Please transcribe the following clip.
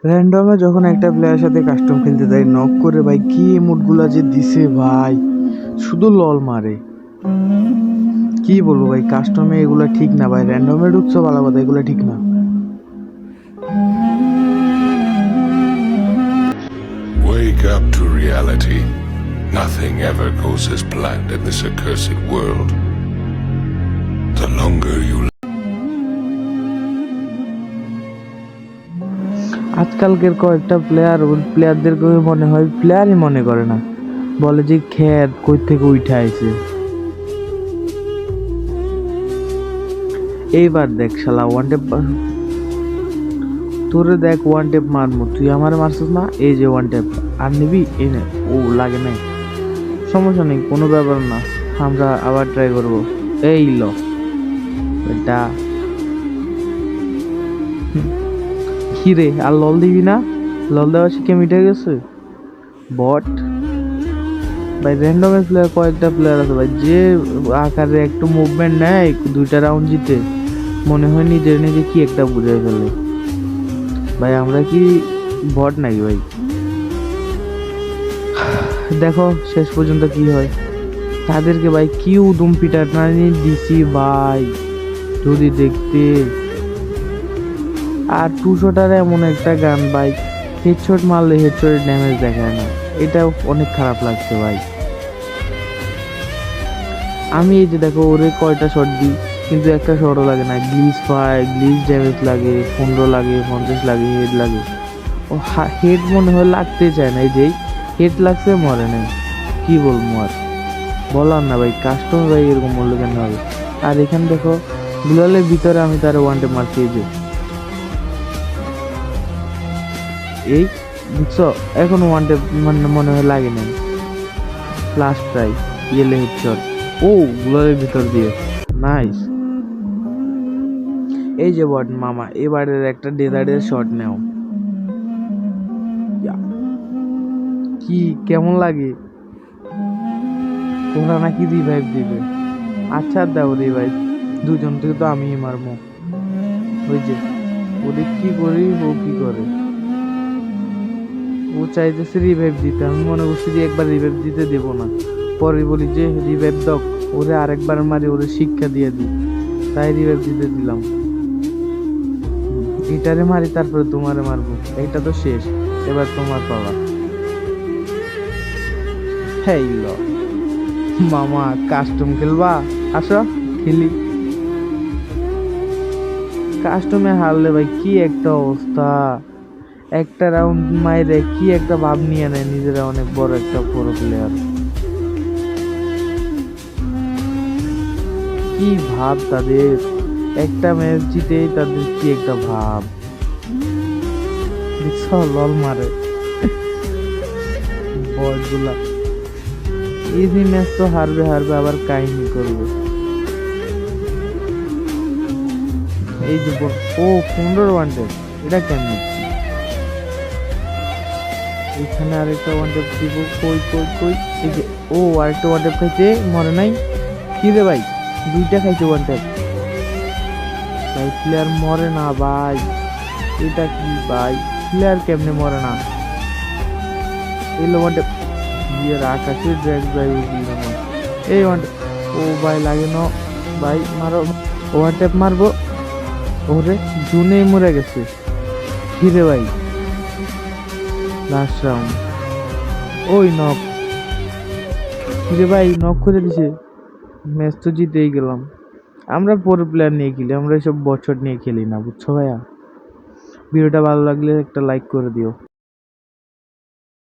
র্যান্ডমে যখন একটা প্লেয়ারের সাথে কাস্টম খেলতে যাই, নক করে ভাই কি ইমোটগুলা যে দিছে ভাই, শুধু লল মারে। কি বলবো ভাই, কাস্টমে এগুলা ঠিক না ভাই, র্যান্ডমে ঢুকছো ভালো কথা, এগুলা ঠিক না। Wake up to reality. Nothing ever goes as planned in this accursed world. The longer you আজকালকের কয়েকটা প্লেয়ারদেরকে মনে হয় প্লেয়ারই মনে করে না, বলে যে খেত কই থেকে উঠে আইছে। এইবার দেখ শালা ওয়ান টেপ, তোরে দেখ ওয়ান টেপ মারমু, তুই আমার মারছিস না, এই যে ওয়ান টেপ, আর নিবি এই নে। ও লাগে নাই, সমস্যা নেই, কোনো ব্যাপার না, আমরা আবার ট্রাই করবো। এই ল এটা কি রে, আর লল দিবি না? লল দেওয়া শিখে মিটে গেছে বট ভাই। র্যান্ডমে প্লেয়ার কয়েকটা প্লেয়ার আছে ভাই, যে আকারে একটু মুভমেন্ট নেয়, দুইটা রাউন্ড জিতে মনে হয় নিজে নিজে কি একটা বুঝে ফেলে ভাই। আমরা কি বট নাকি ভাই? দেখো শেষ পর্যন্ত কি হয়, তাদেরকে ভাই কি উদম পিটার টানি দিছি ভাই, যদি দেখতে। আর টু শটার এমন একটা গান ভাই, হেডশট মারলে হেডশটের ড্যামেজ দেখায় না, এটা অনেক খারাপ লাগছে ভাই। আমি এই যে দেখো ওরে কয়টা শট দিই, কিন্তু একটা শটও লাগে না, গ্লিচ পায়, গ্লিচ ড্যামেজ লাগে, 15 লাগে, 50 লাগে, হেড লাগে। ও হেড মনে হয় লাগতে চায় না, এই যে হেড লাগছে মরে নাই, কি বলবো আর, বলার না ভাই, কাস্টমার ভাই এরকম বললে কেন হবে। আর এখানে দেখো গ্লোয়ালের ভিতরে আমি তার ওয়ান টেপ মারছি, এই যে এই বুঝছো, এখন ওয়ান টেপ মনে হয় লাগে নাই, লাস্ট ট্রাই ইয়েলে হেডশট। ও গ্লোয়ালের ভিতর দিয়ে নাইস। এই যে বট মামা, এবারের একটা ডেজার্টের শট নেও, কি কেমন লাগে? তোমরা নাকি রিভাইভ দিবে, আচ্ছা দাও রিভাইভ, দুজন থেকে তো আমিই মারবো। ওই যে ওদের কি করি, ও কি করে, ও চাইতেছে রিভাইভ দিতে, আমি মনে করছি যে একবার রিভাইভ দিতে দেবো না, পরে বলি যে রিভাইভ দাও, ওরে আরেকবার মারি, ওরে শিক্ষা দিয়ে দিই, তাই রিভাইভ দিতে দিলাম। এটারে মারি তারপরে তোমারে মারবো, এইটা তো শেষ, এবার তোমার পাওয়া। হেই ল মামা, কাস্টম খেলবা? আসো খেলি। কাস্টমে হারলে ভাই কি একটা অবস্থা, একটা রাউন্ড মাইরে কি একটা ভাব নিয়ে নেয় নিজেরা অনেক বড় একটা বড় প্লেয়ার, কি ভাব তাদের, একটা ম্যাচ জিতেই তাদের কি একটা ভাব, দেখছো লল মারে বয়গুলা। ইজি ম্যাচ তো হারবে হারবে, আবার কাহিনী করবে। এই যে ও 15 ওয়ান টেপ, এটা কেমন? এখানে আরেকটা ওয়ান টেপ দিব, কই কই কই, এই যে ও আরেকটা ওয়ান টেপ খাইছে, মরে নাই। কি রে ভাই, দুইটা খাইছে ওয়ান টেপ ভাই, প্লেয়ার মরে না ভাই, এটা কি ভাই, প্লেয়ার কেমনে মরে না? এলো ওয়ান টেপ দিয়ে আকাশে ড্র্যাগ ভাই, এই ওয়ান টেপ, ও ভাই লাগে না ভাই, মারো ওয়ান টেপ মারবো, ওরে জুনেই মরে গেছে। কি রে ভাই, লাস্ট রাউন্ড, ওই নক, কি রে ভাই নক করে দিছে, ম্যাচ তো জিতেই গেলাম। আমরা পরে প্লেয়ার নিয়ে খেলি, আমরা এসব বছর নিয়ে খেলি না, বুঝছো ভাইয়া। ভিডিওটা ভালো লাগলে একটা লাইক করে দিও।